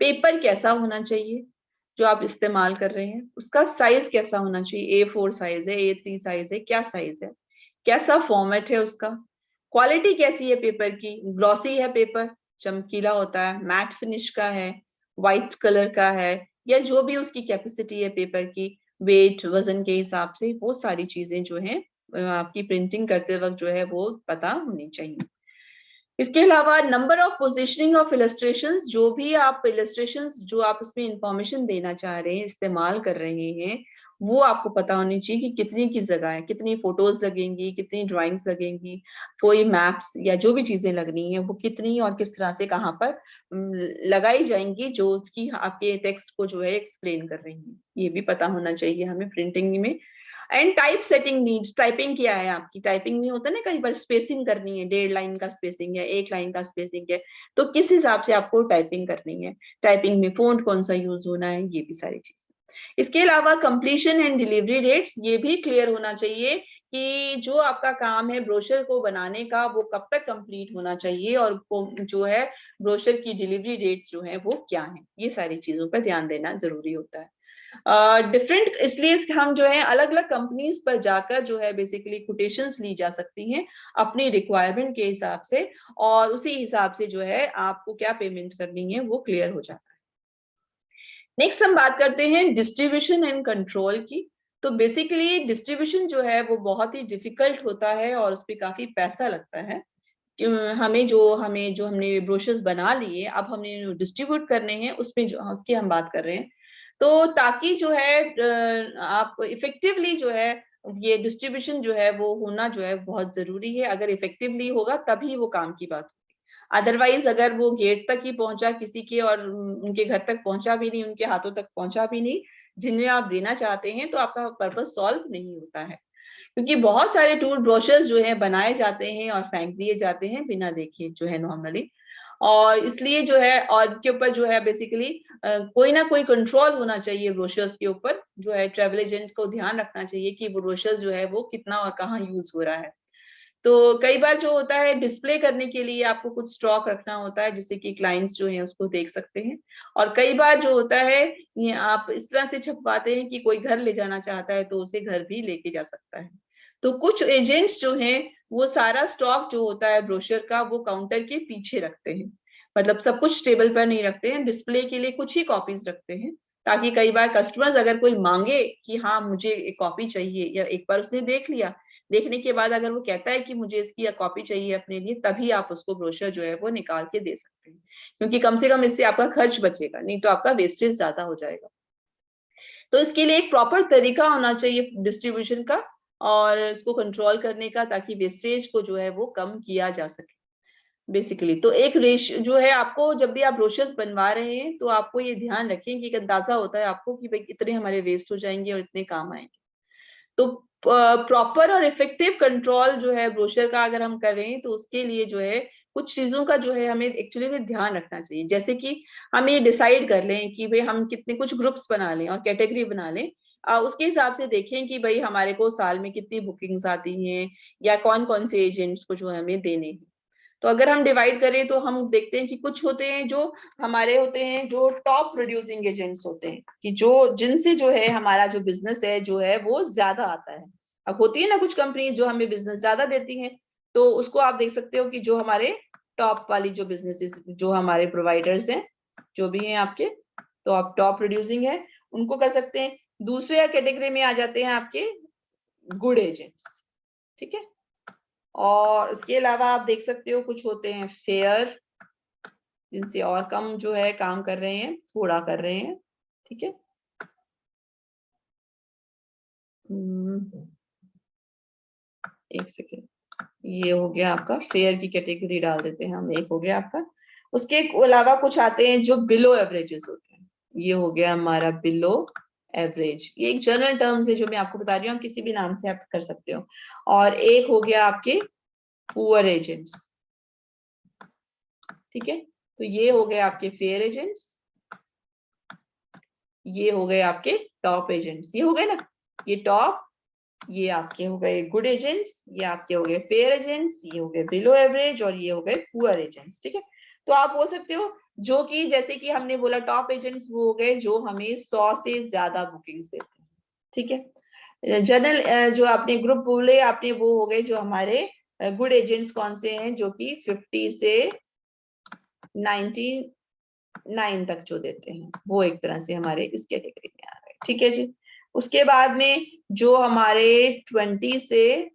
पेपर कैसा होना चाहिए जो आप इस्तेमाल कर रहे हैं, उसका साइज कैसा होना चाहिए, A4 साइज है, A3 साइज है, क्या साइज है, कैसा फॉर्मेट है उसका, क्वालिटी कैसी है पेपर की, ग्लॉसी है पेपर, चमकीला होता है, मैट फिनिश का है, व्हाइट कलर का है, या जो भी उसकी कैपेसिटी है पेपर की, वेट वजन के हिसाब से, वो सारी चीजें जो है आपकी प्रिंटिंग करते वक्त जो है वो पता होनी चाहिए। इसके अलावा number of positioning of illustrations, जो भी आप इलस्ट्रेशंस जो आप उसमें इंफॉर्मेशन देना चाह रहे हैं, इस्तेमाल कर रहे हैं, वो आपको पता होनी चाहिए कि कितनी की जगह है, कितनी फोटोज लगेंगी, कितनी ड्राइंग्स लगेंगी, कोई मैप्स या जो भी चीजें लगनी है वो कितनी और किस तरह से कहाँ पर लगाई जाएंगी, जो उसकी आपके टेक्स्ट को जो है एक्सप्लेन कर रही है, ये भी पता होना चाहिए हमें प्रिंटिंग में। And type setting needs, typing क्या है आपकी, टाइपिंग नहीं होता ना कई बार स्पेसिंग करनी है, 1.5 लाइन का स्पेसिंग है, 1 लाइन का स्पेसिंग है, तो किस हिसाब से आपको टाइपिंग करनी है, टाइपिंग में फोंट कौन सा यूज होना है, ये भी सारी चीजें। इसके अलावा कंप्लीशन एंड डिलीवरी डेट्स, ये भी क्लियर होना चाहिए कि जो आपका काम है ब्रोशर को बनाने का वो कब तक कंप्लीट होना चाहिए, और जो है ब्रोशर की डिलीवरी डेट्स जो है वो क्या है, ये सारी चीजों पर ध्यान देना जरूरी होता है। डिफरेंट इसलिए हम जो है अलग अलग कंपनीज पर जाकर जो है बेसिकली कोटेशंस ली जा सकती हैं अपनी रिक्वायरमेंट के हिसाब से, और उसी हिसाब से जो है आपको क्या पेमेंट करनी है वो क्लियर हो जाता है। नेक्स्ट हम बात करते हैं डिस्ट्रीब्यूशन एंड कंट्रोल की। तो बेसिकली डिस्ट्रीब्यूशन जो है वो बहुत ही डिफिकल्ट होता है और उस पर काफी पैसा लगता है। हमें जो हमने ब्रोशर्स बना लिए, अब हमने डिस्ट्रीब्यूट करने हैं, उसमें जो उसकी हम बात कर रहे हैं। तो ताकि जो है आप इफेक्टिवली जो है ये डिस्ट्रीब्यूशन जो है वो होना जो है बहुत जरूरी है। अगर इफेक्टिवली होगा तभी वो काम की बात होगी। अदरवाइज अगर वो गेट तक ही पहुंचा किसी के और उनके घर तक पहुंचा भी नहीं, उनके हाथों तक पहुंचा भी नहीं जिन्हें आप देना चाहते हैं, तो आपका पर्पस सॉल्व नहीं होता है। क्योंकि बहुत सारे टूर ब्रोशर्स जो है बनाए जाते हैं और फेंक दिए जाते हैं बिना देखे जो है नॉर्मली, और इसलिए जो है और के ऊपर जो है बेसिकली कोई ना कोई कंट्रोल होना चाहिए ब्रोशर्स के ऊपर, जो है ट्रेवल एजेंट को ध्यान रखना चाहिए कि वो ब्रोशर्स जो है वो कितना और कहाँ यूज हो रहा है। तो कई बार जो होता है डिस्प्ले करने के लिए आपको कुछ स्टॉक रखना होता है जिससे कि क्लाइंट्स जो है उसको देख सकते हैं, और कई बार जो होता है ये आप इस तरह से छपवाते हैं कि कोई घर ले जाना चाहता है तो उसे घर भी लेके जा सकता है। तो कुछ एजेंट्स जो हैं वो सारा स्टॉक जो होता है ब्रोशर का वो काउंटर के पीछे रखते हैं, मतलब सब कुछ टेबल पर नहीं रखते हैं, डिस्प्ले के लिए कुछ ही कॉपीज रखते हैं, ताकि कई बार कस्टमर्स अगर कोई मांगे कि हाँ मुझे एक कॉपी चाहिए, या एक बार उसने देख लिया, देखने के बाद अगर वो कहता है कि मुझे इसकी कॉपी चाहिए अपने लिए, तभी आप उसको ब्रोशर जो है वो निकाल के दे सकते हैं, क्योंकि कम से कम इससे आपका खर्च बचेगा, नहीं तो आपका वेस्टेज ज्यादा हो जाएगा। तो इसके लिए एक प्रॉपर तरीका होना चाहिए डिस्ट्रीब्यूशन का और इसको कंट्रोल करने का, ताकि वेस्टेज को जो है वो कम किया जा सके बेसिकली। तो एक रेश जो है आपको जब भी आप ब्रोशर्स बनवा रहे हैं तो आपको ये ध्यान रखें कि एक अंदाजा होता है आपको कि भाई इतने हमारे वेस्ट हो जाएंगे और इतने काम आएंगे। तो प्रॉपर और इफेक्टिव कंट्रोल जो है ब्रोशर का अगर हम कर रहे हैं तो उसके लिए जो है कुछ चीजों का जो है हमें एक्चुअली में ध्यान रखना चाहिए। जैसे कि हम ये डिसाइड कर लें कि भाई हम कितने कुछ ग्रुप्स बना लें और कैटेगरी बना लें, उसके हिसाब से देखें कि भाई हमारे को साल में कितनी बुकिंग्स आती हैं या कौन कौन से एजेंट्स को जो हमें देने हैं। तो अगर हम डिवाइड करें तो हम देखते हैं कि कुछ होते हैं जो हमारे होते हैं जो टॉप प्रोड्यूसिंग एजेंट्स होते हैं, कि जो जिनसे जो है हमारा जो बिजनेस है जो है वो ज्यादा आता है। अब होती है ना कुछ कंपनी जो हमें बिजनेस ज्यादा देती हैं, तो उसको आप देख सकते हो कि जो हमारे टॉप वाली जो बिजनेसेस जो हमारे प्रोवाइडर्स हैं जो भी हैं आपके, तो आप टॉप प्रोड्यूसिंग है उनको कर सकते हैं। दूसरे कैटेगरी में आ जाते हैं आपके गुड एजेंट्स, ठीक है। और इसके अलावा आप देख सकते हो कुछ होते हैं फेयर, जिनसे और कम जो है काम कर रहे हैं, थोड़ा कर रहे हैं, ठीक है। एक सेकेंड, ये हो गया आपका फेयर की कैटेगरी डाल देते हैं हम, एक हो गया आपका। उसके अलावा कुछ आते हैं जो बिलो एवरेजेस होते हैं, ये हो गया हमारा बिलो एवरेज। ये एक जनरल टर्म्स है जो मैं आपको बता रही हूँ, हम किसी भी नाम से आप कर सकते हो। और एक हो गया आपके पुअर एजेंट्स, ठीक है। तो ये हो गए आपके फेयर एजेंट्स, ये हो गए आपके टॉप एजेंट्स, ये हो गए ना, ये टॉप, ये आपके हो गए गुड एजेंट्स, ये आपके हो गए फेयर एजेंट्स, ये हो गए बिलो एवरेज, और ये हो गए पुअर एजेंट्स, ठीक है। तो आप बोल सकते हो जो कि जैसे कि हमने बोला टॉप एजेंट्स वो हो गए जो हमें 100 से ज्यादा बुकिंग्स देते हैं, ठीक है। जनरल जो आपने ग्रुप बोले आपने, वो हो गए जो हमारे गुड एजेंट्स कौन से हैं, जो कि 50 से 99 तक जो देते हैं, वो एक तरह से हमारे इस कैटेगरी में आ गए, ठीक है जी। उसके बाद में जो हमारे 20 से,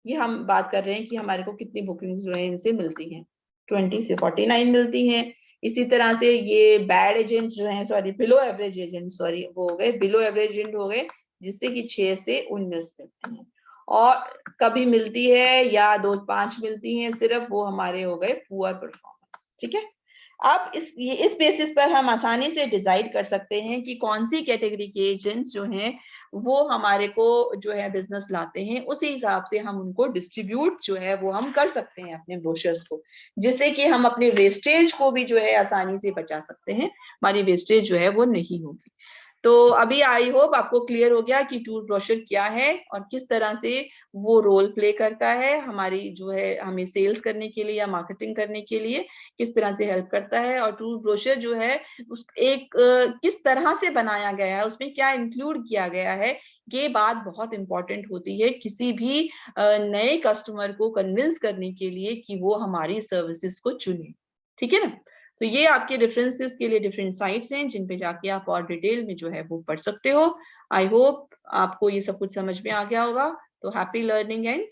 ये हम बात कर रहे हैं कि हमारे को कितनी बुकिंग्स जो है इनसे मिलती हैं, 20 से 49 मिलती हैं। इसी तरह से ये बैड एजेंट्स जो हैं, sorry below average agent, sorry वो हो गए बिलो एवरेज एजेंट हो गए, जिससे कि 6 से 19 मिलती हैं। और कभी मिलती है या 2-5 मिलती हैं सिर्फ, वो हमारे हो गए पुअर परफॉर्मेंस, ठीक है। अब इस बेसिस पर हम आसानी से डिसाइड कर सकते हैं कि कौन सी कैटेगरी के एजेंट्स जो हैं वो हमारे को जो है बिजनेस लाते हैं, उसी हिसाब से हम उनको डिस्ट्रीब्यूट जो है वो हम कर सकते हैं अपने ब्रोशर्स को, जिससे कि हम अपने वेस्टेज को भी जो है आसानी से बचा सकते हैं, हमारी वेस्टेज जो है वो नहीं होगी। तो अभी आई होप आपको क्लियर हो गया कि टूर ब्रोशर क्या है और किस तरह से वो रोल प्ले करता है हमारी जो है हमें सेल्स करने के लिए या मार्केटिंग करने के लिए, किस तरह से हेल्प करता है। और टूर ब्रोशर जो है उस एक किस तरह से बनाया गया है, उसमें क्या इंक्लूड किया गया है, ये बात बहुत इंपॉर्टेंट होती है किसी भी नए कस्टमर को कन्विंस करने के लिए कि वो हमारी सर्विसेज को चुने, ठीक है ना। तो ये आपके रेफरेंसेस के लिए डिफरेंट साइट्स हैं जिन पे जाके आप और डिटेल में जो है वो पढ़ सकते हो। आई होप आपको ये सब कुछ समझ में आ गया होगा। तो हैप्पी लर्निंग एंड